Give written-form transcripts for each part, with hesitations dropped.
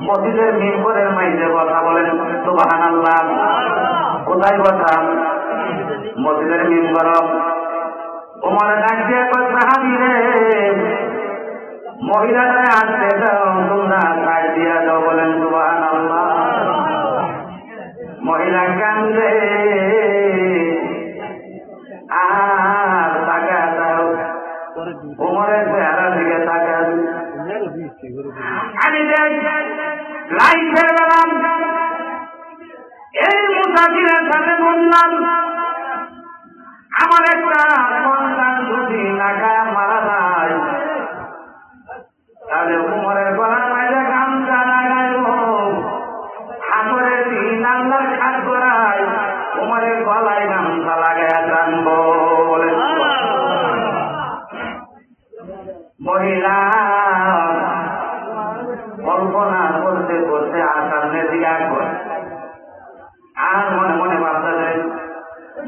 মসজিদের মিম্বরের মাইজে কথা বলেন সুবহানাল্লাহ। কোথায় কথা? মসজিদের মিম্বর। ওমর ডাক দিয়ে কয় সাহাবীরে, মহিলারা আসতে দাও, তোমরা ছাড় দিয়া দাও, বলেন সুবহানাল্লাহ। মহিলা কান্দে আর টাকা দাও, ওমরের চেহারা দিকে টাকা। আমি লাইফের বেলাম এই মুসাফিরের সাথে বললাম, আমার একটা সন্তান যদি টাকা মারা যায়, তাহলে উমরের গলার মাঝে গামছা লাগাইব, হাতরে দিন আল্লাহর খাট করাই উমরের গলায় গামছা লাগাইয়া টানব, বলে মহিলা কল্পনা করতে করতে সামনে দিকে করে আর মনে মনে ভাবতে যায়,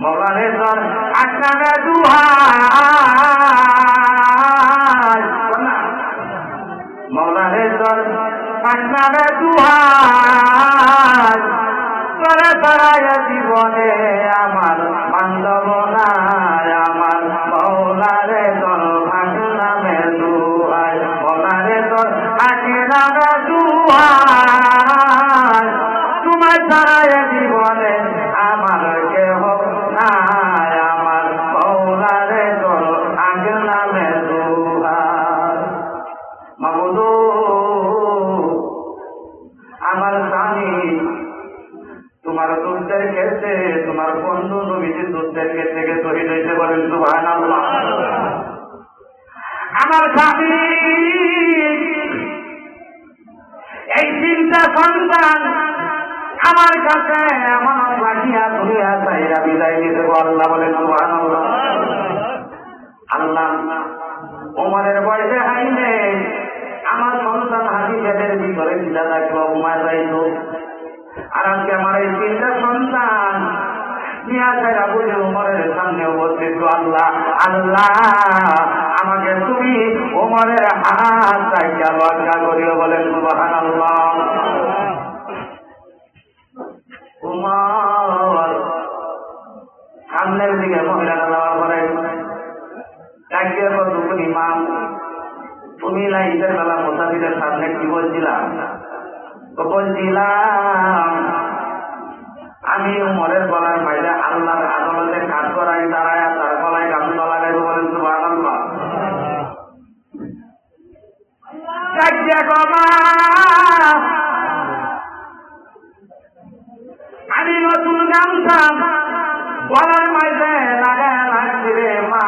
মৌলানের দর আটকাবে দুহাই, মৌলানের দর আটকাবে দুহাই, করে তারায় জীবনে আমার বান্ধব নাই, আমার মৌলারে দর নামে দুহাই, মৌলারে দর নামে দুহাই, তোমার তারায় জীবনে আমার কেহ নাই, আমার মৌলারে দর নামে দুহাই। মাবুদু আমার স্বামী তোমার দুধের ক্ষেত্রে, তোমার বন্ধু নবীজির দুধের ক্ষেত্রে শহীদ হয়েছে, বলেন সুবহানাল্লাহ। আমার স্বামী এই তিনটা সন্তান আমার কাছে এমন রাখিয়া ধরিয়া চাইরা বিদায় দিতে, আল্লাহ বলেন সুবহানাল্লাহ। আল্লাহ ওমরের বয়সে হাইলে আমার সন্তান হাদিসের ভিতরে দিলা থাকলো, ঘুমায় যাইতো, আর আজকে আমার এই তিনটা সন্তান নিয়া চাইরা বুঝে ওমরের সামনে উপস্থিত। আল্লাহ আল্লাহ আমাকে তুমি ওমরের হাত চাইয়া রক্ষা করিও, বলেন সুবহানাল্লাহ। উমর সামনের দিকে মহিলাটা যাওয়ার পরে ডাকিয়ে কতক্ষণ ইমাম, তুমি না ঈদের বেলা মুসাফিরের সামনে কি বলছিলাম? বলছিলাম আমি উমরের গলার মাইলে আল্লাহর আদালতে কাজ করাই, দাঁড়ায় তার গলায় গামছা লাগাইব, বলেন সুবহানাল্লাহ। আমি নতুন গামছা গলার মাইলে লাগায় লাগছি রে মা,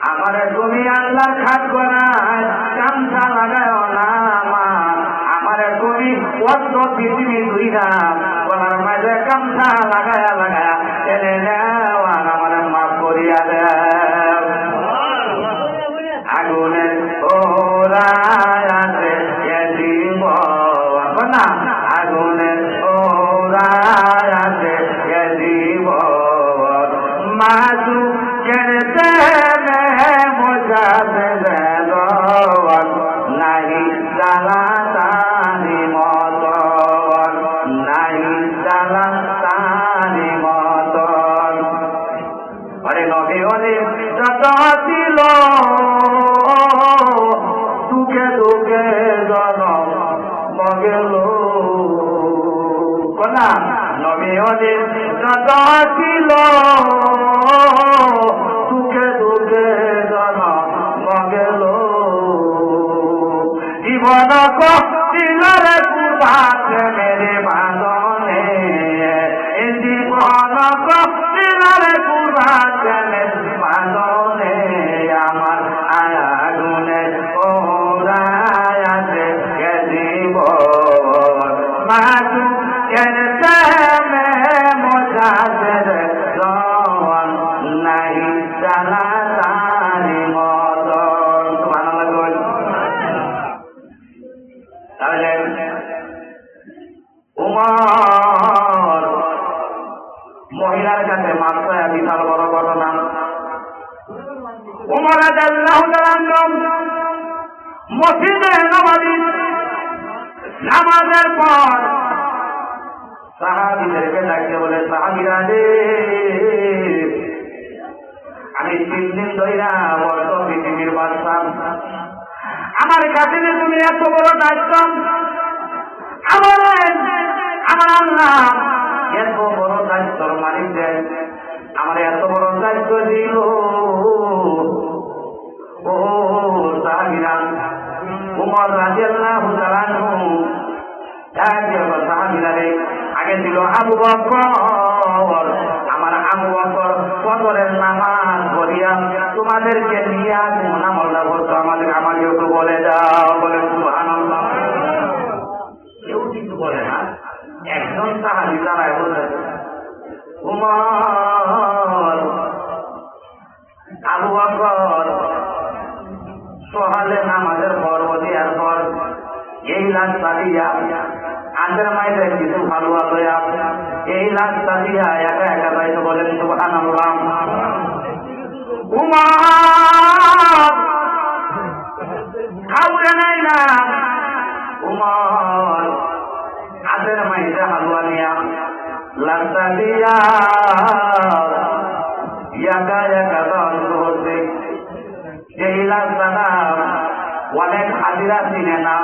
আমার তুমি আল্লাহর খাট করায় গামছা লাগায় না মা, আমার তুমি অত পৃথিবী দুইরা গলার মাঝে গামছা লাগায়া লাগায়া এনে নেওয়া, আমার মাফ করিয়া দেব। আগুনের ওরায়াতে জীব না, আগুনের ওরায়াতে জীব মাসু কেড়ে মোজা দেবে নাই জ্বালা তারি মতন, নাই জ্বালা তারি মতন। আরে নবী অনেক যত ছিল দুঃখে দুঃখে জনম মগেল না, নবী অনেক যত ছিল দুঃখে দুঃখে জনম মগেল, জীবন কষ্টিলার কুবাত মেরে বাঁধনে, জীবন কষ্টিলার কুবাত মেরে বাঁধনে, আমার আগুনে ওরায়াতে জীব মাসু কেনতে মে মোজাদের রওয়ান নাই জানা তারি মতন। সুবহানাল্লাহ। তাহলে উমর মহিলার কাছে মাত্রা বিশাল বড় ঘটনা। উমর রাদিয়াল্লাহু তাআলা মসজিদে নববী নামাজের পর সাহাবীদেরকে ডাকতে বলে, সাহাবীরা রে, আমি 3 দিন ধইরা বড় পৃথিবীর বাদশা, আমার কাছে তুমি এত বড় দায়িত্ব, আমার আল্লাহ এত বড় দায়িত্বর মালিক দেন, আমার এত বড় দায়িত্ব দিল। ও সাহাবীরা, উমর রাদিয়াল্লাহু তাআলা আনহু সাহাবীরা রে, আগে ছিল আবু বকর, আমার আবু বকর ফজরের নামাজ পড়িয়া তোমাদেরকে নিয়ে নামাজটা করতো, আমাকে একটু বলে দাও, বলে সুবহানাল্লাহ। কেউ কিছু বলে না, একজন সাহাবী দাঁড়ায় বলতেছে, উমর আবু বকর সকালে নামাজের পর দেওয়ার পর এই রাস্তা দিয়া আজের মাইদের কিছু হালুয়া লইয়া এই রাস্তা দিয়া একা একা যাইতে বলেন সুবহানাল্লাহ। উমর কাউরে নাই না, উমর আজের মাইদে হালুয়া নিয়া রাস্তা দিয়া একা একা যাওয়া হচ্ছে। এই রাস্তাটা অনেক হাজিরা চিনে না,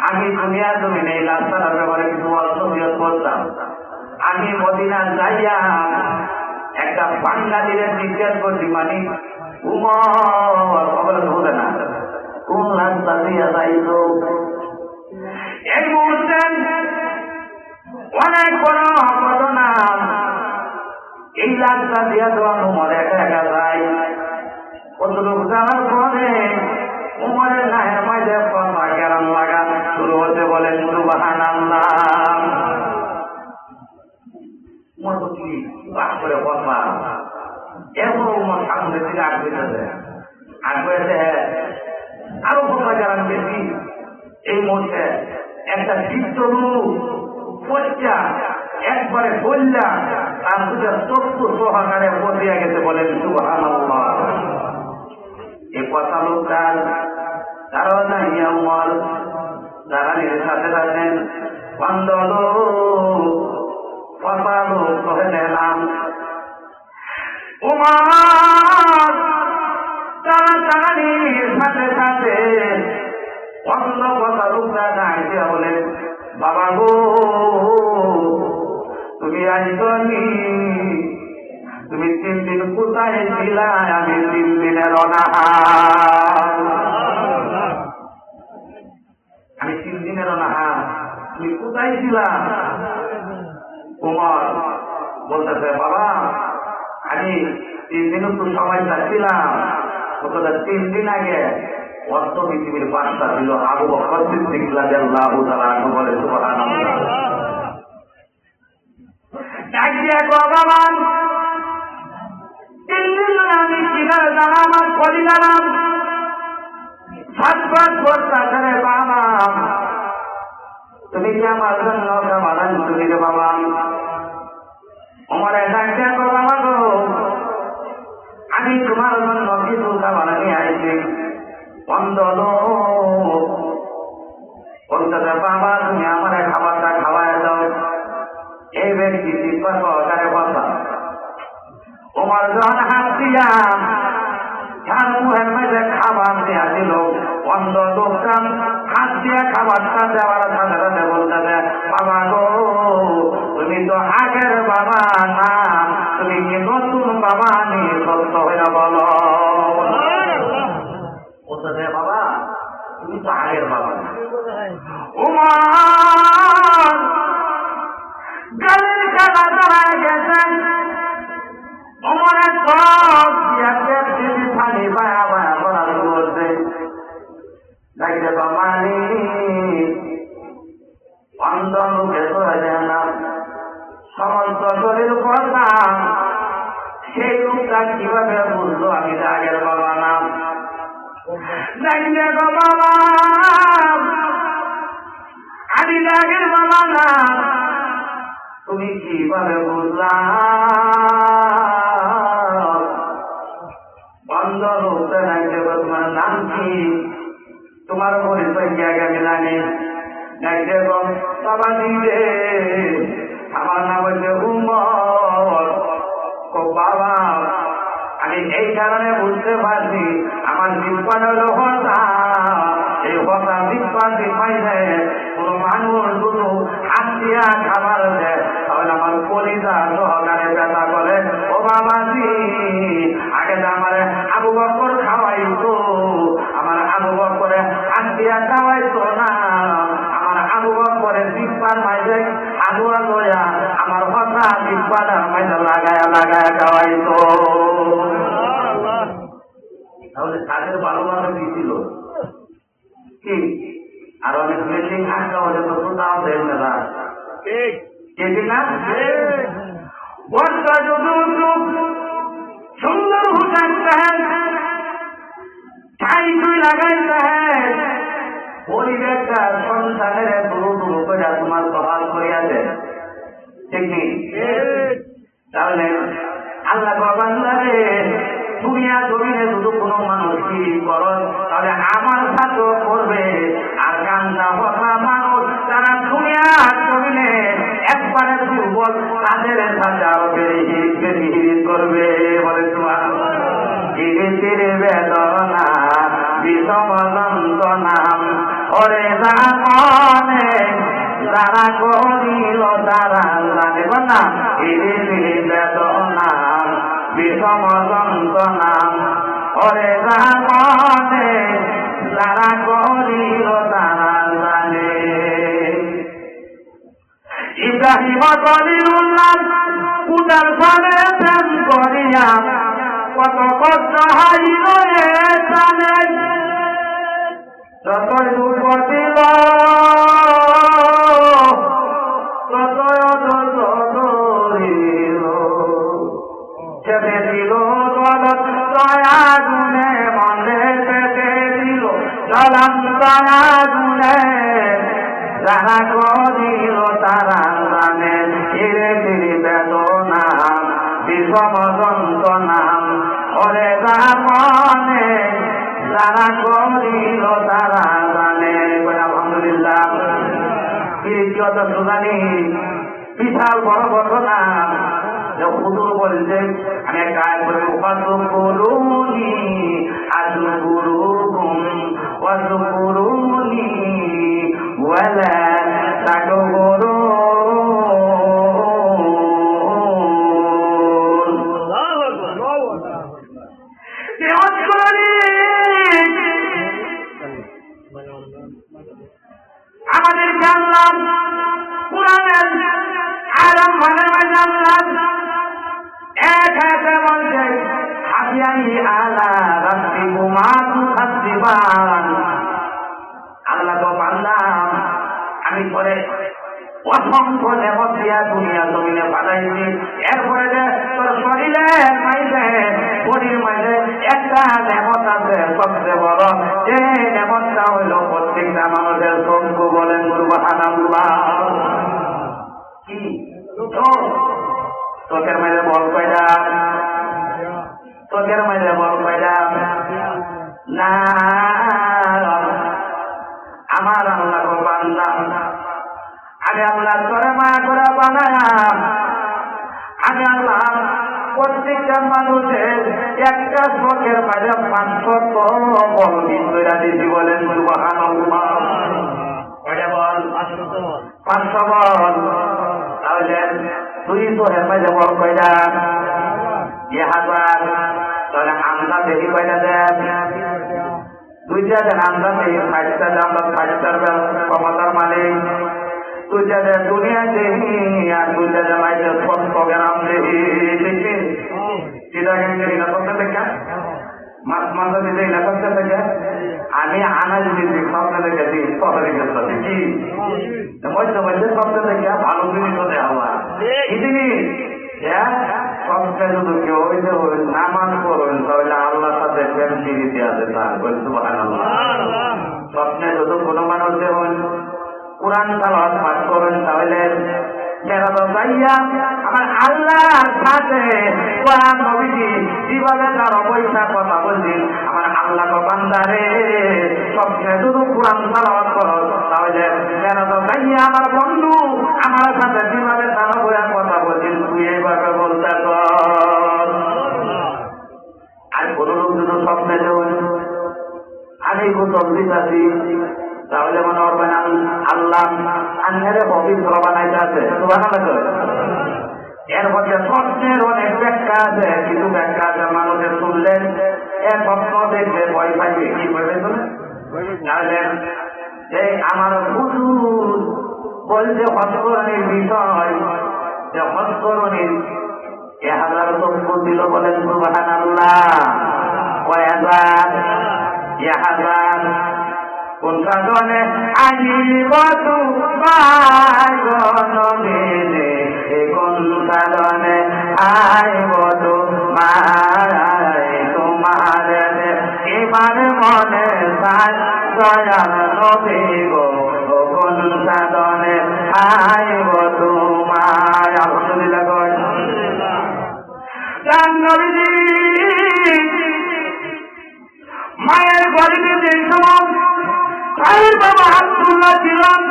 আমি দুনিয়া জমিনে এই রাস্তাটার ব্যাপারে কিছু অসহ্য করতাম। আমি মদিনা যাইয়া একটা বাঙালির জিজ্ঞেস করছি, মানে উমর খবর ধরে না কোন রাস্তা দিয়ে যাইত। এই মুহূর্তে অনেক বড় ঘটনা, এই রাস্তা দিয়ে যখন উমর একা একা যায়, কতটুক জানার পরে উমরের নাহের মাঝে কথা কেরাম লাগা শুরু হতে বলেন সুবহানাল্লাহ। উমর কি বাস করে কথা, এরপর উমর সামনের দিকে আগ্রহীতে আগ্রহীতে আরো কথা কেরাম বেশি। এই মুহূর্তে একটা চিত্তরু পচা একবারে বললা তার দুটো চক্ষু সহকারে বসিয়া গেছে বলেন সুবহানাল্লাহ। এই কথা লোকটার কারণ উমর দাঁড়ানির সাথে থাকেন বন্ধ কথা লোক কহে নিলাম। উমর দাঁড়ানির সাথে সাথে অন্য কথা লোকটা দাঁড়িয়ে বলেন, বাবা গো তুমি আসনি, তুমি 3 দিন কোথায় ছিলা? আমি 3 দিনের অনাহার, আমি 3 দিনের অনাহার, তুমি কোথায় ছিলা? উমর বলতেছে, বাবা আমি 3 দিন একটু সময় চাচ্ছিলাম, 3 দিন আগে অর্থ পৃথিবীর বাদশা ছিল আবু বকর সিদ্দিক রাদিয়াল্লাহু তাআলা আনহু, বলে সুবহানাল্লাহ। ডাকিয়া ভগবান 3 দিন আমি কিনার জানাম করি জানাম ছটফট করতে রে বাবা, তুমি কি আমার জন্য সমাধান তুমি রে বাবা? উমরে ডাকিয়া বাবা গো, আমি তোমার জন্য কিছু খাবার নিয়ে আইছি। বলতেছে, বাবা তুমি আমার খাবারটা খাওয়াই দাও। এই ব্যক্তি চিৎকার সহকারে কথা উমর যখন হাত দিয়া তার মুখের মধ্যে খাবার দেওয়া দিল, অন্ধ লোকটা হাত দিয়া খাবারটা দেওয়ার সাথে সাথে বলতেছে, বাবা গো তুমি তো আগের বাবা না, তুমি কি নতুন বাবা নিয়ে সত্য হয়ে বলো? বলতেছে, বাবা তুমি তো আগের বাবা না। উমর গালের কাটা দাঁড়ায় গেছেন। উমরের সব পানি বায়া বায়া করা শুরু করছে। ডাকতে মানি অন্ধ মুখে চলে যায় না, সমস্ত শরীর কথা সেই লোকটা কিভাবে বুঝলো আমি আগের বাবা না? ডাকতে বাবা আমি আগের বাবা না, তুমি কিভাবে বুঝলাম? বন্ধ লোকটা ডাকতে তোমার নাম কি? তোমার পরিচয় কি আগে আমি জানি? দেখুন বাবা দিবে আমার নাম হচ্ছে উমর। ও বাবা আমি এই কারণে বুঝতে পারছি আমার জীবন হলো হতা, এই হতা জীবন পাইলে কোন মানুষ শুধু হাত দিয়া খাবার দেয় তাহলে আমার কলিজা সহকারে ব্যথা করে। ও বাবাজি আগে যে আমার আবু বকর খাওয়াইতো, আমার আবু বকরে হাত দিয়া খাওয়াইতো না, আমার আবু বকরে জিব্বার মাঝে আগুয়া লইয়া আমার হতা জিব্বাটার মাঝে লাগায়া লাগায়া খাওয়াইতো। তাহলে তাদের ভালোবাসা দিছিল কি? আর অনেক মেশিন আসতে হলে তো সুতাও দেয় না, ঠিক না? বর্ষা যদি সুন্দর হুটাইতে ছাই ছুই লাগাইতে পরিবেশটা সংসারের দুরু দুরু করে তোমার সহাল করিয়াছে, ঠিক নেই? তাহলে আল্লাহ বান্দারে দুনিয়া জমিনে শুধু কোনো মানুষ কি করো তাহলে আমার সাথেও করবে। আর কান্দা কথা মানুষ তারা দুনিয়া জমিনে একবারে দুর্বল তাদের সাথে আরো বেশি হিরিত করবে। বলে তোমার জীবিতের বেদনা বিষম যন্ত্রণা ওরে জানে যারা করিল তারা জানে না জীবিতের বেদনা বিষম যন্ত্রণা ওরে জানে যারা করিল তারা জানে। ইব্রাহিম খলিলুল্লাহ উদার সানে প্রেম করিয়া কত কষ্ট হারিল জানে, যতই দুঃখ দিল ততই ধরিল, চেপে দিল গলত দয়া গুণে মনে চেপে দিল জলন্তয়া গুণে যারা করিল তারা জানে ধীরে ধীরে বেদনা বিষম যন্ত্রণা ওরে মনে যারা করিল তারা জানে। আলহামদুলিল্লাহ কত সুদানি বিশাল বড় ঘটনা। হুজুর বলছে আমি একটা আয়াত করে ওয়াজকুরুনি আযকুরুকুম ওয়াজকুরুনি ওয়ালা তাকফুরুন। আমাদেরকে আল্লাহ কুরআনের আলম মানে আল্লাহ এক হাতে বলছে হাবিয়াই আলা রাব্বিকুমা তুকাদ্দিবান। আল্লাহ তো বান্দা আমি পরে অসংখ্য নেমত দিয়া দুনিয়া জমিনে পাঠাইছি, এরপরে যে তোর শরীরের মাঝে শরীর মাঝে একটা নেমত আছে সবচেয়ে বড়, যে নেমতটা হইল প্রত্যেকটা মানুষের চক্ষু। বলেন সুবহানাল্লাহ। কি চোখের মাঝে বল কয়টা? চোখের মাঝে বল কয়টা? না আমার আল্লাহ বান্দা আমি আল্লাহ করে মায়া করে বানালাম। আমি আল্লাহ প্রত্যেকটা মানুষের একটা চোখের মাঝে 500 বল বিন্দুরা দিয়েছি। বলেন সুবহানাল্লাহ। কয়টা বল? 500 বল। তাহলে 200 মাঝে বল কয়টা? 1000। তাহলে আমরা দেখি কয়টা দেন? 2টা দেন। আমরা দেখি 5টা দেন। আমরা 5টার ক্ষমতার মালিক। 2টা দেন দুনিয়া দেখি আর 2টা দেন মাইতে 100 গ্রাম দেখি। দেখি সেটা কিন্তু এটা করতে দেখা মাছ মাংস দিতে এটা করতে থাকে। আমি আনাজ দিতে স্বপ্ন দেখেছি সবাই দেখতে কি মধ্যে মধ্যে স্বপ্ন দেখে ভালো জিনিস হতে হওয়া এই জিনিস সবচেয়ে যদি কেউ নামাজ পড়েন তাহলে আল্লাহর সাথে প্রেম দিতে আছে তার বলতে পারেন। স্বপ্নে যদি কোনো মানুষ হন কোরআন তালাওয়াত পাঠ করেন তাহলে আমার আল্লাহর সাথে কোরআন নবীজি কিভাবে তার অবৈধা কথা বলছি। আমার আল্লাহ বান্দারে স্বপ্নে যদি কোরআন তালাওয়াত করো তাহলে কেন তো তাই আমার বন্ধু আমার সাথে কিভাবে তারা বইয়া কথা বলছেন তুই এইভাবে বলতে আর কোন লোক দুটো স্বপ্নে দেবেন আমি গোসল দিতেছি তাহলে মনে করবেন আল্লাহ আন্নারে পবিত্র বানাইতে আছে এর মধ্যে স্বপ্নের অনেক ব্যাখ্যা আছে কিছু ব্যাখ্যা আছে মানুষের শুনলেন এ স্বপ্ন দেখবে ভয় পাইবে কি করবে তাহলে যে আমার হুজুর বলছে হস্তরণীর বিষয় যে হস্তরণীর 1000 চক্ষু দিল বলেন সুবহানাল্লাহ কয় হাজার 1000 কোন সাধনে আইব কোন সাধনে আইব তোমার এবার মনে দয়াল নবী গো কোন সাধনে আইব তোমার আলহামদুলিল্লাহ নবীজি মায়ের গরিবে যে সময় মায়ের বাবা আব্দুল্লাহ ছিলেন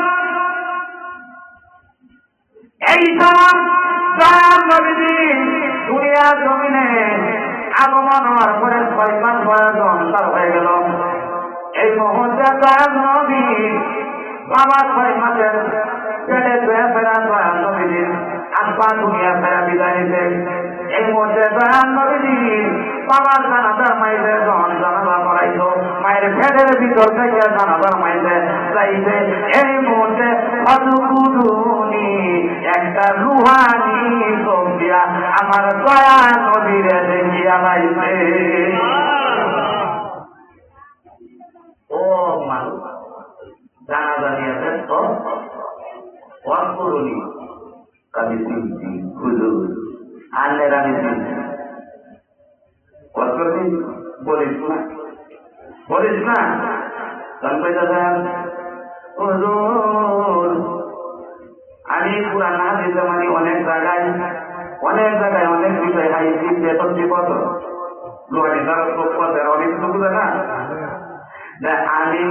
এই সময় দয়াল নবীজি দুনিয়ার জমিনে আগমন হওয়ার পরে 6 মাস বয়স অন্তর হয়ে গেল এই মুহূর্তে দয়াল নবী বাবা 6 মাসের পেটে ধুয়ে ফেরা দয়াল নবীজির আব্বা দুনিয়া ফেরা বিদায় নিতে এই মুহূর্তে দয়াল নবীজি বাবার জানাজার মাইতে যখন জানাজা পড়াইতো মায়ের পেটের ভিতর থেকে জানাজার মাইতে যাইতে এই মুহূর্তে অদুকুদুনি একটা রুহানি কবিয়া আমার দয়াল নবীরে দেখিয়া লাইছে ও মানুষ জানাজা নিয়েছে তো অন্তরণী কাজে চিনছি হুজুর আল্লের আমি চিনছি বলিস না আমি পুরান হাদিসে মানে অনেক জায়গায় অনেক বিষয় হাইছি বেতনটি কত লোহানি পথের অনেক কিছু বুঝে না আমি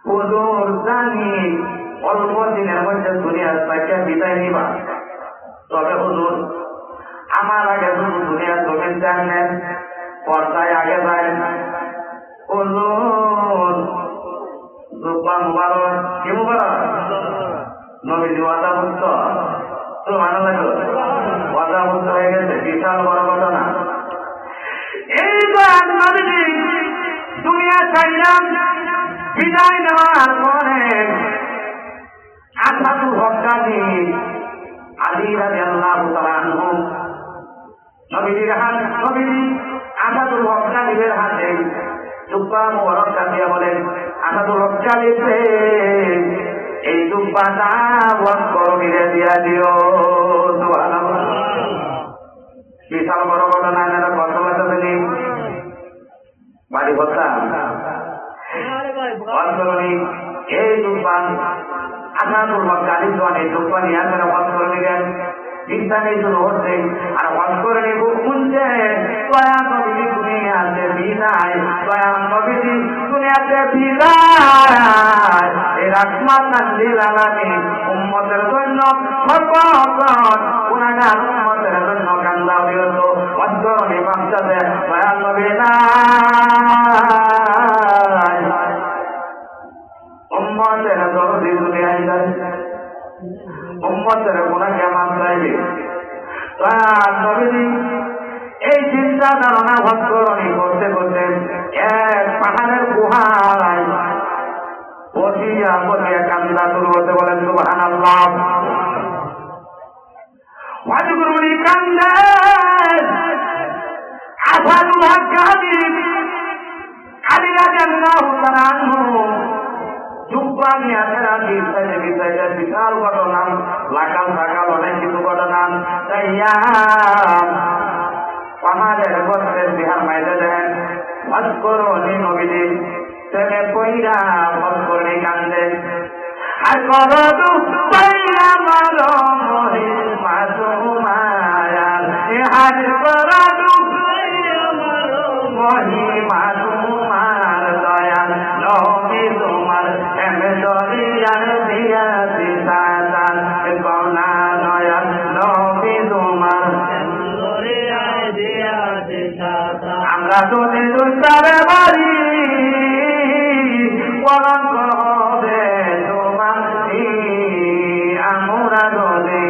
হুজুর জানি অল্প দিনের মধ্যে দুনিয়ার থেকে বিদায় নিবা তবে হুজুর আমার আগে শুধু দুনিয়ার জমিন জানলেন পর্দায় আগে যায় হুজুর জুব্বা মুবারক কি মুবারক নবীজি ওয়াদাভুক্ত তো ভালো লাগলো ওয়াদাভুক্ত হয়ে গেছে বিশাল বড় ঘটনা এইবার নবীজি দুনিয়া ছাড়লাম বিদায় নেওয়ার পরে আসাদুল হক্কানি আলী রাদিয়াল্লাহু তাআলা আনহু নবীজির আসাদুল হক্কানির হাতে জুব্বা মুবারক কাটিয়া বলেন আসাদুল হক্কানি এই জুব্বাটা বস্করণীরে দিয়া দিও সুবহানাল্লাহ বিশাল বড় ঘটনা এনারা কষ্ট লাগতেনি বাড়ি ভর্তা বস্করণী এই জুব্বা আসাদুল হক্কানি এই জুব্বা নিয়ে আপনারা বস্করণী গেন চিন্তাকে শুরু হচ্ছে আর বস্করণী বুক শুনছে দয়া নবীজি দুনিয়াতে বিদায় দয়া নবীজি দুনিয়াতে বিদায় এই রাহমাতাল লিল আলামিন উম্মতের জন্য সর্বক্ষণ গুনাহগার উম্মতের জন্য কান্দা হইত বস্করণী ভাবছে দয়া নবী নাই উম্মতের দরদি দুনিয়ায় যায় উম্মতের গুনাহকে মাফ চাইবে নবীজি এই চিন্তা ধারণা বস্করণী করতে করতে এক পাহাড়ের গুহায় বসিয়া কান্দা শুরু হতে বলেন সুবহানাল্লাহ ওয়াজগুরুনি কান্দে আসাদুল হক্কানি আলী রাদিয়াল্লাহু তাআলা আনহু জুব্বা নিয়ে ফেরা বিষয়টা বিশাল ঘটনা লাগাল থাকাল অনেক কিছু ঘটনা তাইয়া পাহাড়ের গর্তের বিহার মাইতে দেন বস্করণী নবীজি তেমে পইরা বস্করণী কান্দে আর করদু পইরা মরো মহিমা তোমার আর করদু পইরা মরো মহিমা তোমার দয়া নবী তোমার এমে দরিয়ার দিয়া আমরা যদি দুইটারে বাড়ি কলঙ্ক হবে তোমার আমরা যদি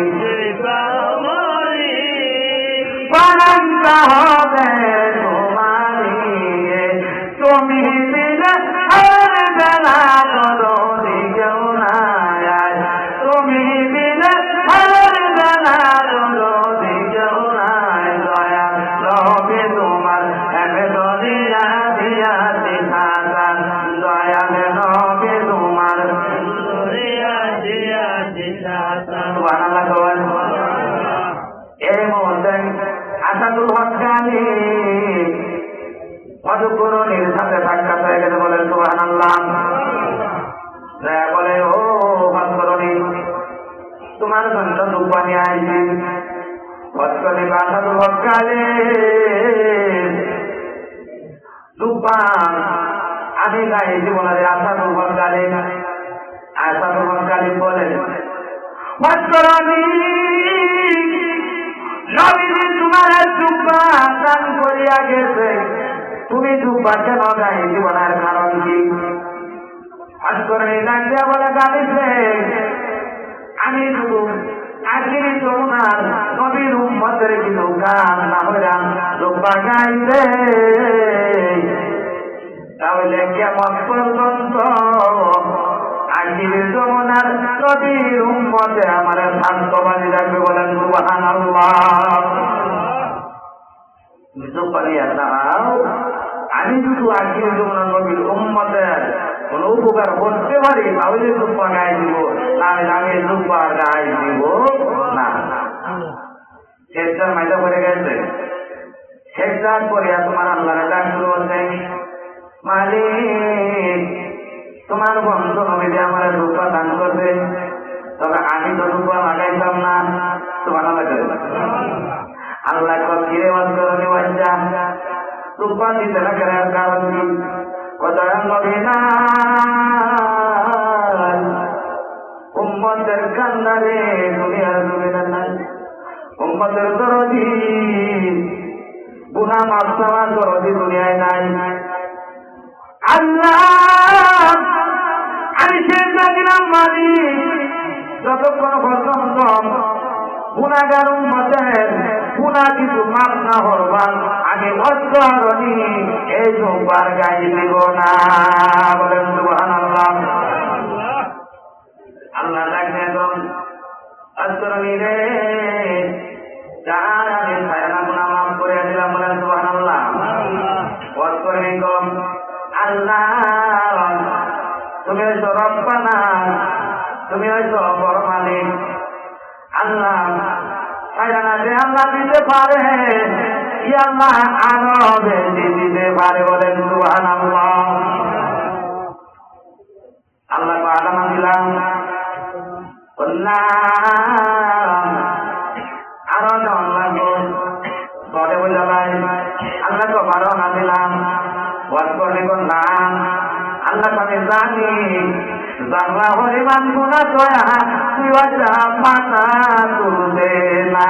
কলঙ্ক হবে তোমার তুমি দিলে বেলা যদি কেউ না তুমি দিলে বেলা যদি কেউ না দয়া লবে তোমার এমে দরিয়া দিয়া দিশা দয়া লবে তোমার দরিয়া দিয়া দিশা সুবহানাল্লাহ সুবহানাল্লাহ। এই মুহূর্তে আসাদুল হক গাজী মধুকরণীর সাথে সাক্ষাৎ হয়ে গেছে, বলেন সুবহানাল্লাহ। বলে ও মধুকরণী, তোমার জন্য দুঃখ নিয়ে আইছি। মধুকরণী আসাদুল হক গাজী দুপান আমি গাইছি বলে আসাদুল হক গাজী। আসাদুল হক গাজী বলেন মধুকরণী, নবীজি তোমার দুপা দান করিয়া গেছে, তুমি দুপা কেন গাই জীবনের কারণ কি? মধুকরণী ডাকিয়া বলে গাইছে আমি শুধু আখির যমুনার নবীর উম্মতের কিছু গান না হইয়া দুপা গাইছে, তাহলে কেমন পর্যন্ত আখির যমুনার নবীর উম্মতে আমার শান্তবাণী রাখবে, বলেন সুবহানাল্লাহ। আমি শুধু আখির যমুনার নবীর উম্মতের কোন উপকার করতে পারি তাহলে দুপা গায়ে দিব, তাহলে আমি দুপা গায়ে দিব না। শেষদার মাইদা পড়ে গেছে, শেষদার পরে তোমার আল্লাহর ডাক শুরু হচ্ছে, মালিক তোমার বন্ধু নবীজি আমার রূপা দান করবে, তবে আমি তো রূপা লাগাইতাম না। সুবহানাল্লাহ। আল্লাহ কিরে মধুকরণী বাচ্চা রূপা দিতে না কেনার কারণ কি? কথা নবী না উম্মতের কান্নারে দুনিয়ার জমিনের নাই, উম্মতের দরদি গুনাহ মাফ করার দরদি দুনিয়ায় নাই। আল্লাহ আমি চেষ্টা দিলাম মালিক, যতক্ষণ পর্যন্ত গুনাহগার উম্মতের গুনাহ কিছু মাফ না হবার আগে অন্তরণী এই জোবার গাই দিব না, বলেন সুবহানাল্লাহ। আল্লাহ ডাকলেন অন্তরণী রে, যার আমি সায়না গুনাহ মাফ করে দিলাম, বলেন সুবহানাল্লাহ। অন্তরণী কম আল্লাহ তুমি হয়তো রব্বানা, তুমি হয়তো বড় মালিক। আল্লাহ সায়না যে আল্লাহ দিতে পারে, আল্লাহ আরো বেশি দিতে পারে, বলেন সুবহানাল্লাহ। আল্লাহ আদম দিলাম আরো দেওয়ান লাগবো, ঘরে বলে ভাই আল্লাহ তো বারো না দিলাম বর্তমানে করলাম। আল্লাহ আমি জানি জানলা হরিমান গুণা দয়া তুই মাথা তুলবে না।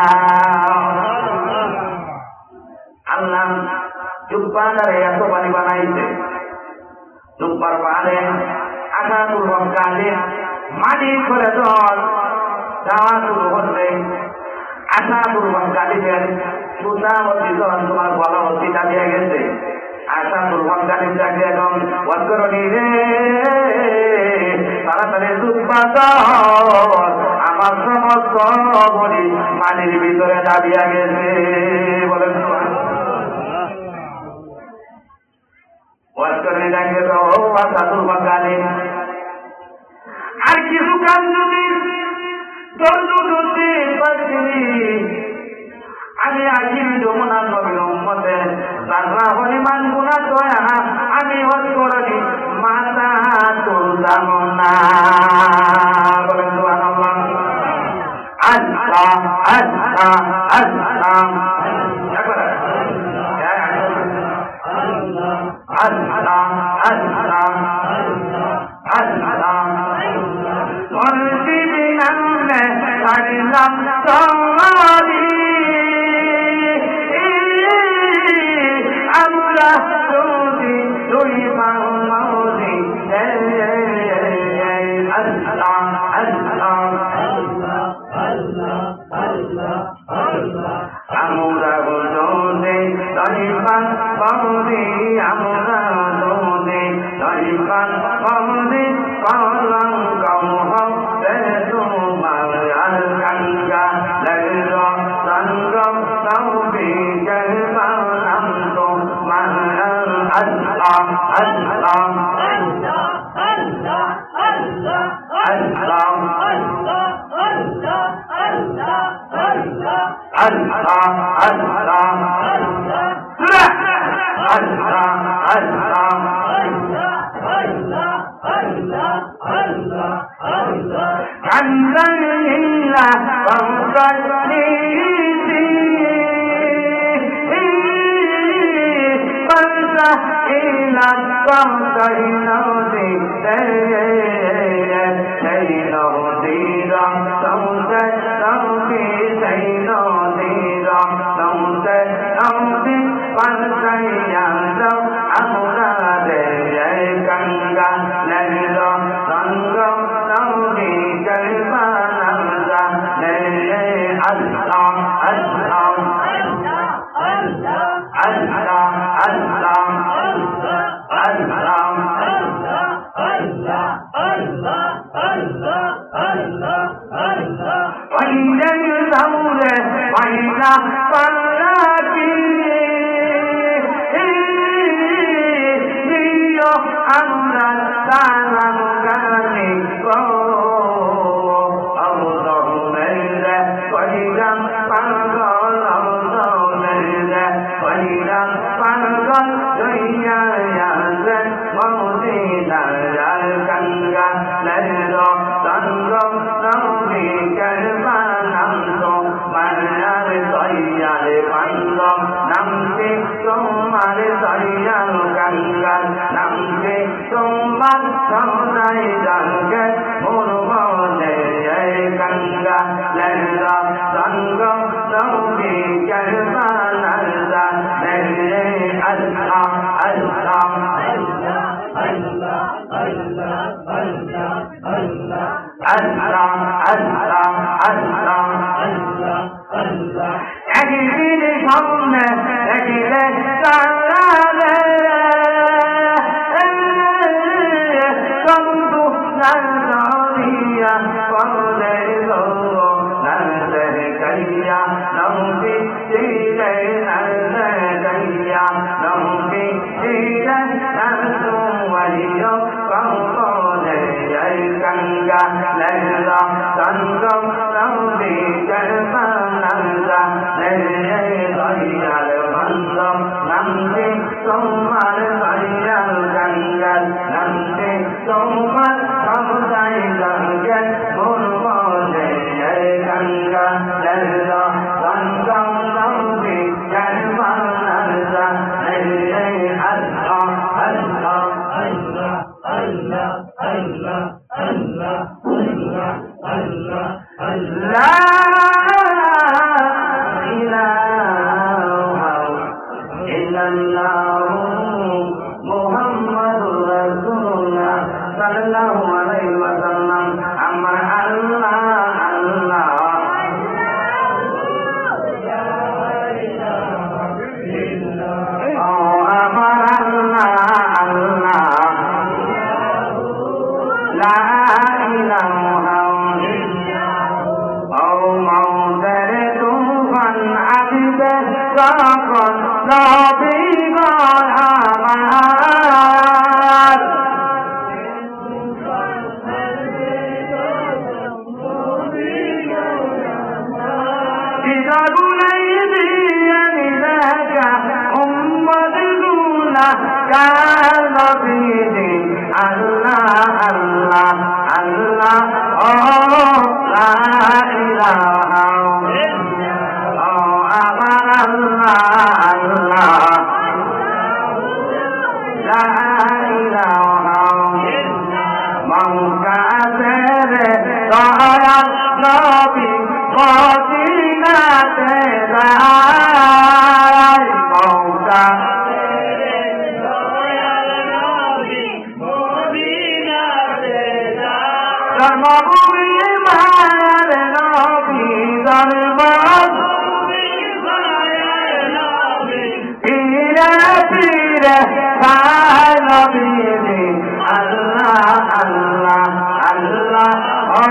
আল্লাহ জুব্বাটারে এত পানি বানাইছে, জুব্বার পাহাড়ে আসাদুল হক গাজী মাটি করে জল যাওয়া শুরু হচ্ছে। আসাদুল হক গাজীদের সুতা ভর্তি জল তোমার গলা ভর্তিটা দিয়ে গেছে। আসাদুল হক গাজীর চাকরি এখন মধুকরণী রে, তাড়াতাড়ি জুব্বা জল আমার সমস্ত বলি মাটির ভিতরে দাবিয়া গেছে, বলেন মধুকরণী ডাকবে তো আসাদুল হক গাজী আর কিছু কাজ যদি আমি আজীব যমুনার নবীর উম্মতে যারা পরিমাণ গুনাহ দয়া আমি মধুকরণী মাথা তুলতাম না, বলেন সুবহানাল্লাহ। আল্লাহ আল্লাহ আল্লাহ আল্লাহ আল্লাহ আল্লাহ মুর্শিদ নামে আল্লাহ তোমারি আল্লাহ যদি তুই মাউলি আল্লাহ আল্লাহ আমরা বলতে তরিফান পাউলি আমরা দোনে তরিফান পাউলি পালং কম তে তোমার আর গঙ্গা লগ সঙ্গম তৌবি জলপানাম তো মান আল্লাহ আল্লাহ জন্মভূমি মায়ের নবী জন্মভূমি মায়ের নবী পীরে পীরে তাই নবী আল্লাহ আল্লাহ আল্লাহ ও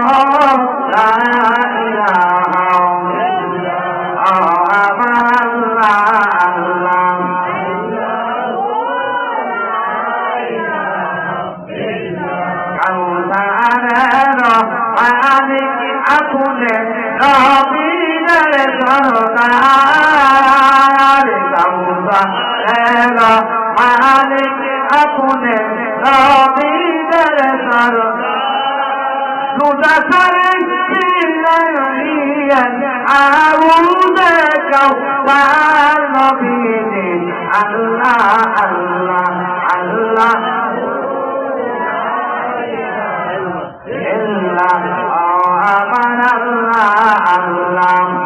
লা ইলাহা আপনে নবীনের সরদার কাউসারের মালিক আপনে নবীনের সরদার দুদাসরে পিলাইয়ান আউযে কাউসার নবী আল্লাহ আল্লাহ আল্লাহ আমার আল্লাহ আল্লাহ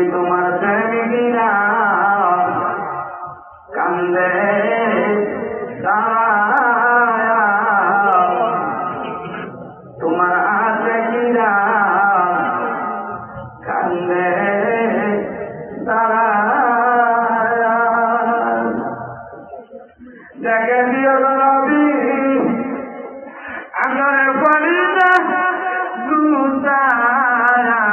তোমার প্রেমিকরা কান্দে তোমার আশিকরা কান্দে দেখে দিও নবী আমার ফরিদা দুসারা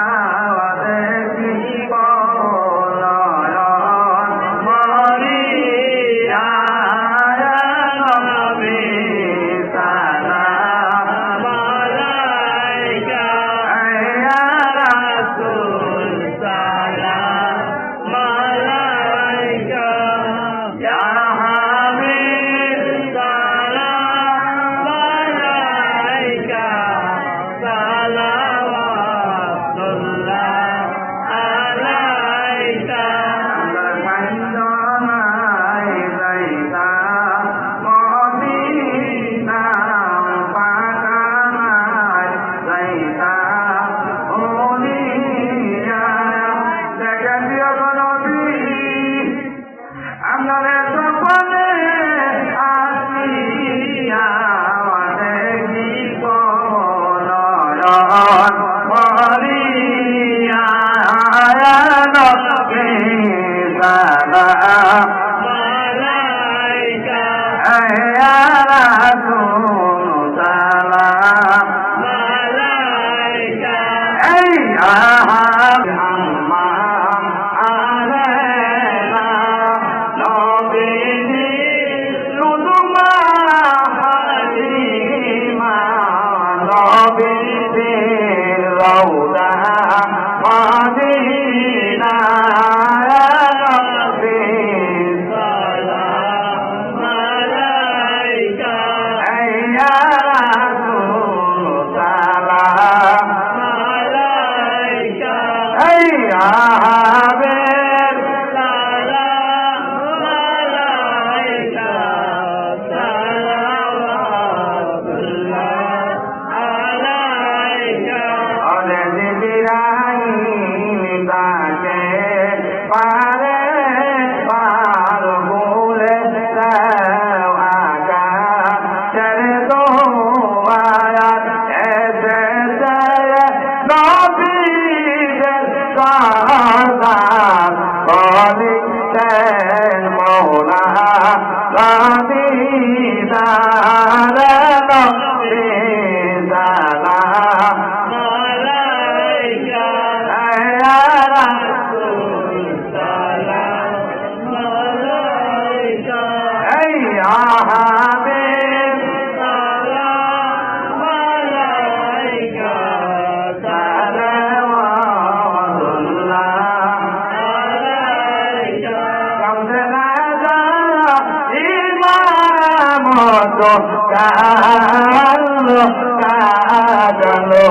তো কালো কাজলো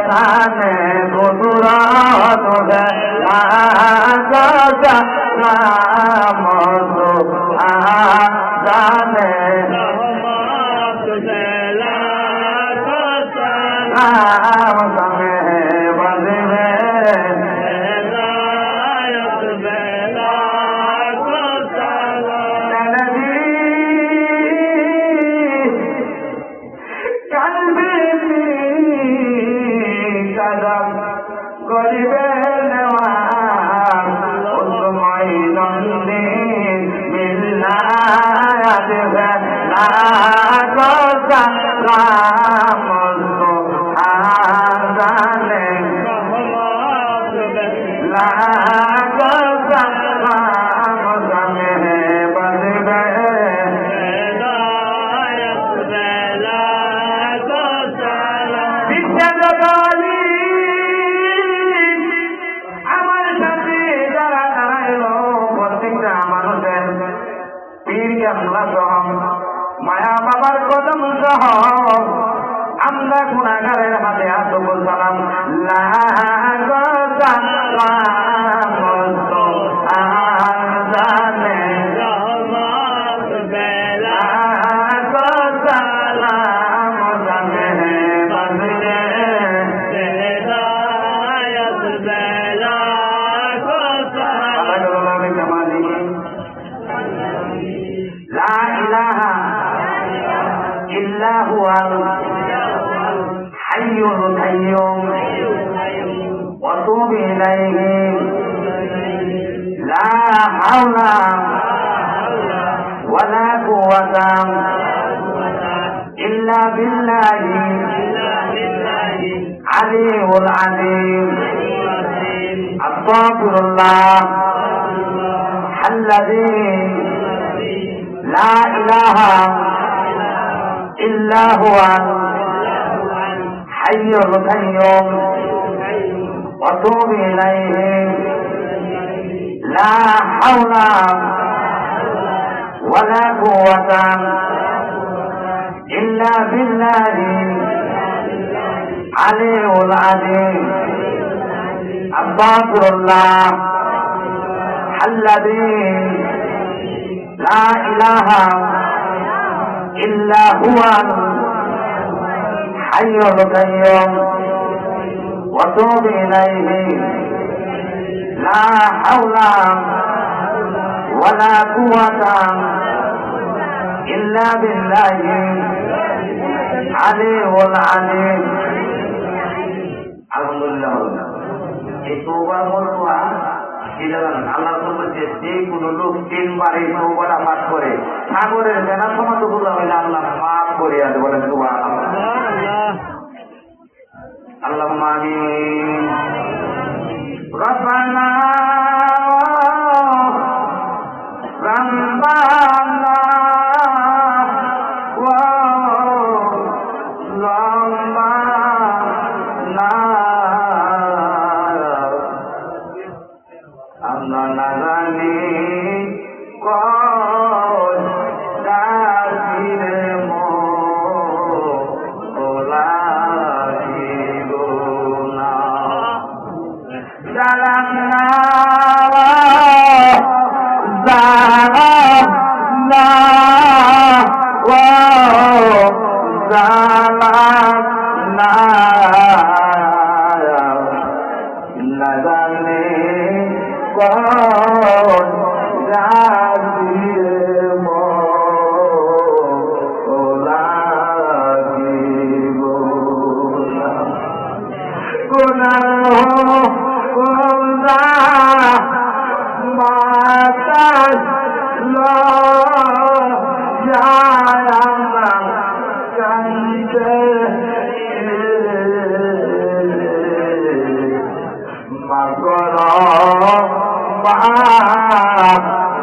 সানে গুদুরা তো আগা নামতো জানে নাম সামে বজবে গরিবে নেওয়ার উসময় নন্দী মিল্লাত না গোসা রাম আজানে লা গোসা রাম জানে বজবে বিশ্বজগলি মায়া বাবার কদম সহ আমরা গুণাগারের হাতে হাত বললাম حي القيوم وتوب إليه لا حول ولا قوة إلا بالله علي العظيم أستغفر الله الذي لا إله إلا هو حي القيوم وتوب إليه لا حول ولا قوة إلا بالله علي العظيم أستغفر الله الذي لا إله إلا هو حي القيوم وتوب إليه لا حول ولا قوة إلا بالله علي العظيم আলহামদুলিল্লাহ এই তওবার মর্তবা আল্লাহ বলছে যে কোনো লোক তিনবার এই তওবাটা পাঠ করে সাগরের বেলা সমাজ গুলো হইলে আল্লাহ মাফ করে আর বলেন সুবহানাল্লাহ আল্লাহুম্মা আমিন রব্বানা রব্বানা ওয়া রব্বানা আমরা না জানি কোন কাফিরে মোলা দিগুনা জালানা জালানা ওয়া জালানা না জানি কোন কাফিরে মোলা দিগুনা গুনাহ কোনা মাতাল লো জায়ানা কান্দে মাগর মা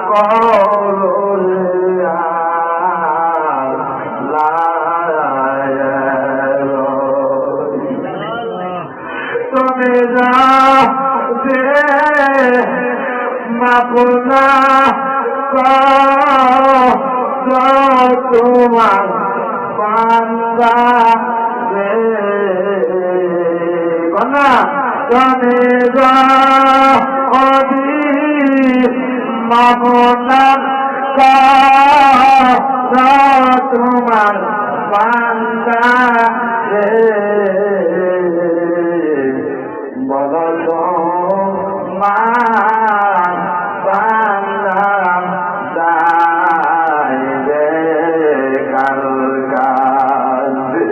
করুলিয়া তুমি যাতে মাপুনা তোমার বান্দা রে কন্যা জানে যা অধি মামনার তোমার বান্দা রে বল মা বান্দা যাইবে কাল কাজে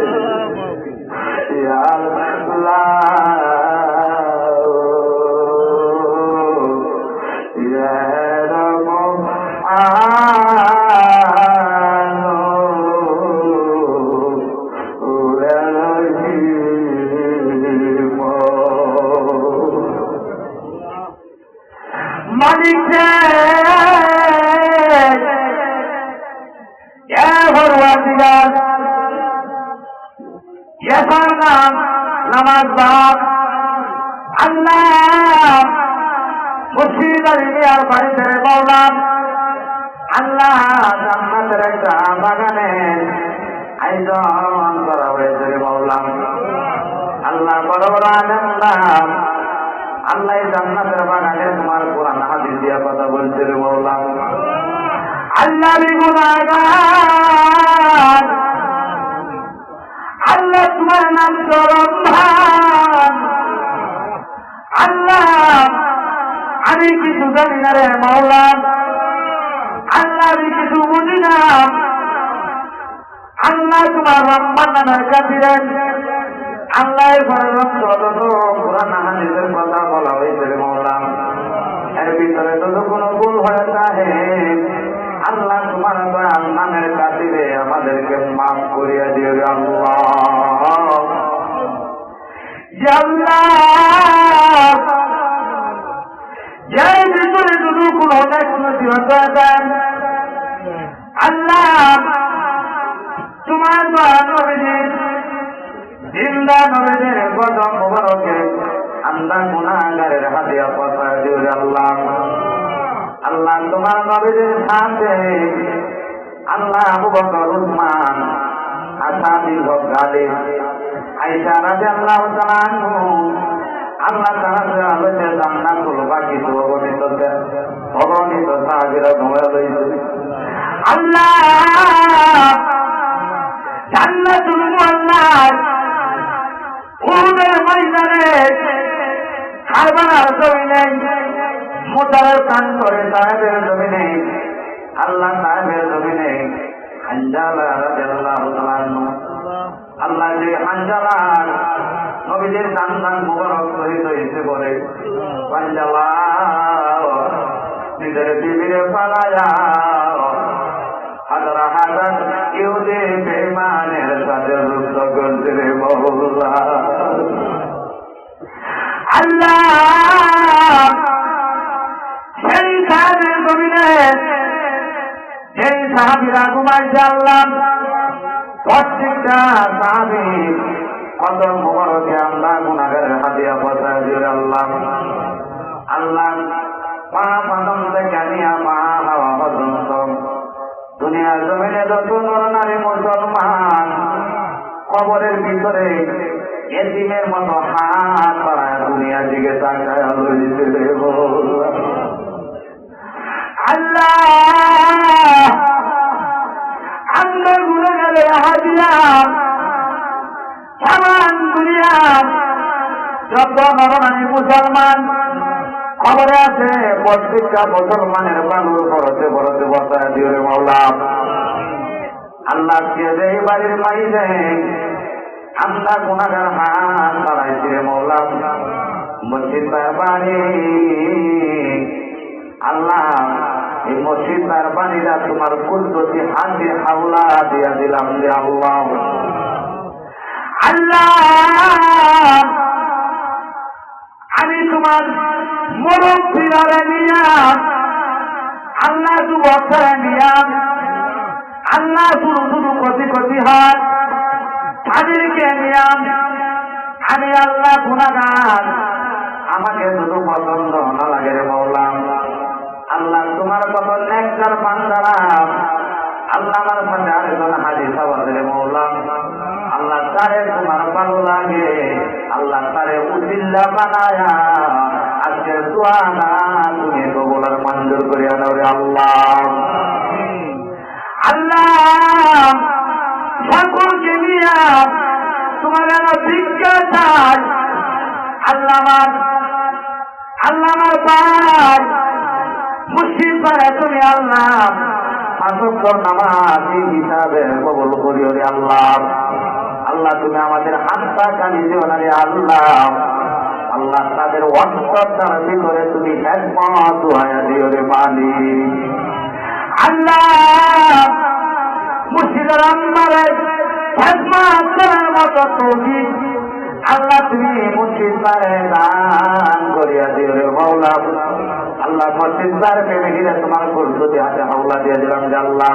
ইয়া আল্লাহ ইয়া মালিক নামাজ বাপ আল্লাহ মুর্শিদ আর বাড়িতে বললাম আল্লাহ জান্নাতের একটা বাগানে আয়োজন করা হয়েছে বললাম আল্লাহ বড় বড় আনন্দাম আল্লাহ জান্নাতের বাগানে তোমার কোরআন হাদিস দিয়া কথা বলছে রে বললাম আল্লাহ গুনাহগার আল্লাহ তোমার নাম রহমান আল্লাহ আমি কিছু জানি না রে মাওলা আল্লাহ আমি কিছু বুঝি না আল্লাহ তোমার রহমান নামের কাছে আল্লাহ কোরআন হাদিসের কথা বলা হয়েছে রে মাওলা এর ভিতরে যদি কোনো ভুল হয়ে থাকে আল্লাহ তোমার দয়াল নামের কাছে আমাদেরকে মাফ করিয়া দিও আল্লাহ যার ভিতরে যদি কোনো আল্লাহ তোমার দয়াল নবীর জিন্দা নবীদের কদম মোবারকে আল্লাহ গুনাহগারের হাদিয়া পৌঁছায় দিও আল্লাহ আল্লাহ তোমার নবীদের সাথে আল্লাহ আবু বকর উসমান আসাদিল হক গালিব আয়েশা রাদিয়াল্লাহু তাআলা আনহু আল্লাহ তাআলা আলোচনা জান্নাতুল বাকি তো অগণিত সাহাবীরা ঘুরে রয়েছে আল্লাহ জান্নাতুল মুআল্লাহ উহুদের ময়দানে কারবালার জমিনে মুতার প্রান্তরে সাহেবের জমিনে আল্লাহ সাহেবের জমিনে হানজালা রাদিয়াল্লাহু তাআলা আল্লাহ যে হানজালা নবীদের সন্তান মুবারক শহীদ হয়েছে বলে হানজালা নিজের বিবিরে পালায়া হাজার হাজার ইহুদি বেঈমানের সাথে যুদ্ধ করতে রে মওলা আল্লাহ সেই সাহাবীর জমিনে সেই সাহাবীরা ঘুমাইছে আল্লাহ প্রত্যেকটা সাহাবী কত মোবারকে আল্লাহ গুনাহগারের হাদিয়া পৌঁছায় দিও আল্লাহ আল্লাহ পা পাদম থেকে নিয়া মা হাওয়া পর্যন্ত দুনিয়ার জমিনে যত নরনারী মুসলমান কবরের ভিতরে এতিমের মতো হাত পাড়ায় দুনিয়া দিকে তাকায় আল্লাহ আমরা গুনাহগারের হাদিয়া সামান দুনিয়া যত নরনারী মুসলমান খবরে আছে প্রত্যেকটা মুসলমানের বালুর পরতে পরতে বসায় দিও রে মাওলা আল্লাহ কে যে বাড়ির মাইরে আমরা গুনাহগার হাত বাড়াইছি রে মাওলা মসজিদ বাড়ি আল্লাহ এই মসজিদ বাড়িরা তোমার কুদরতি হাতে হাওলা দিয়া দিলাম রে আল্লাহ আল্লাহ আমি তোমার মুরব্বীরা নিয়া আল্লাহ যুবকরা নিয়া আল্লাহ শুরু শুরু কতি কতি হাত তাদেরকে নিয়া আমি আল্লাহ গুনাহগার আমাকে শুধু পছন্দ না লাগে রে মাওলা আল্লাহ তোমার কত নেককার বান্দারা আল্লাহ আমার সাথে আরেকজন হাজি সাবাদের মৌলা, আল্লাহ তারে তোমার ভালো লাগে, আল্লাহ তারে উজিল্লা বানায়া আজকের দোয়া না তুমি কবুল আর মঞ্জুর করিয়া দাও রে আল্লাহ। আল্লাহ সকলকে নিয়া তোমার ভিক্ষা চাই। আল্লাহ আমার ভাই মুসলিম পারে তুমি আল্লাহ আসর নামাজ হিসাবে কবুল করিও রে আল্লাহ। আল্লাহ তুমি আমাদের হাতটা কালি দিও না রে আল্লাহ। আল্লাহ তাদের অন্তরটার ভিতরে তুমি একমত দোয়া দিও রে মালিক। আল্লাহ মুর্শিদের আম্মারে খেদমত করার মতো তৌফিক আল্লাহ তুমি মুর্শিদ পারে দান করিয়া দিও রে মাওলা। আল্লাহ মুর্শিদ পারে ফ্যামিলিরা তোমার কুরসুতে হাতে হাওলা দিয়ে দিলাম যে আল্লাহ।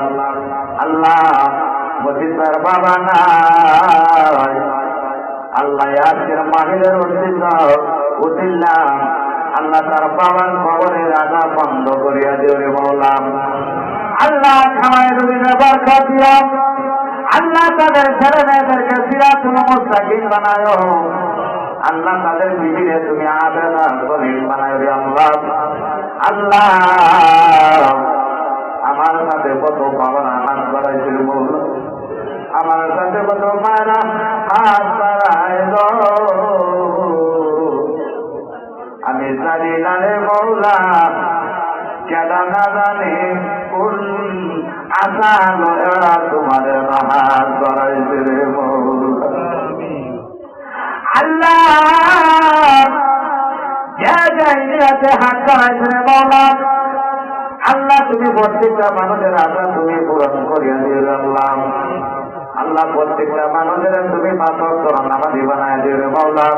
আল্লাহ মুর্শিদ পারে বাবা নাই, আল্লাহ আজকের মাহিলের উঠিল্লা আল্লাহ তার বাবার খবরের রাজা বন্ধ করিয়া দিও রে মাওলা। আল্লাহ খাওয়ায় রবিনে বরকত দিও। আল্লাহ তাদের ছেলে মেয়েদেরকে সিরাতুল মুস্তাকিম বানায়। আল্লাহ তাদের বিবিরে তুমি আবেদা সলিল বানায় রে আল্লাহ। আল্লাহ আমার সাথে কত বাবারা হাত বাড়াইছিল মৌলা, আমার সাথে কত মায়েরা হাত বাড়ায়। আমি জানি না রে মৌলা, কেডা না জানি কোন আশা লয়া তোমার হাত বাড়াইছে রে মৌলা। আল্লাহ জায়গাতে হাত বাড়াইছে রে মৌলা। আল্লাহ তুমি প্রত্যেকটা মানুষের আশা তুমি পূরণ করিয়া দিও আল্লাহ। আল্লাহ প্রত্যেকটা মানুষের তুমি পাথর তোরা নামাজি বানায় দিও রে মৌলা।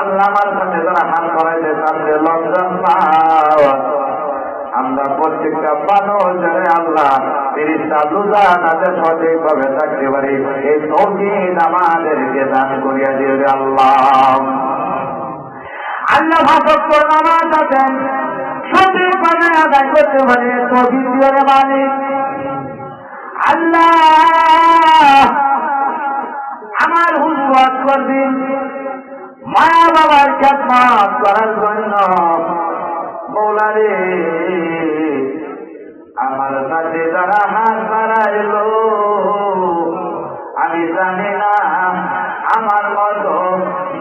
আল্লাহ আমার সাথে যারা হাত করাইতে সাথে লজ্জন পাও, আমরা প্রত্যেকটা মানুষের আল্লাহ 30টা রোজা তাদের সঠিকভাবে থাকতে পারি এই তৌফিক আমাদেরকে দান করিয়া দিও রে আল্লাহ। আল্লাহ ভাগবত নামাজ আছেন সঠিকভাবে আদায় করতে পারি তৌফিক দিও রে মালিক। আল্লাহ আমার হুজুর করবেন মায়া বাবার খেদমত করার জন্য মৌলা রে আমার সাথে যারা হাত বাড়াইল আমি জানি না আমার মতো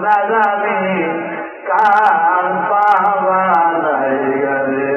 না জানি কার পাওয়া নাই রে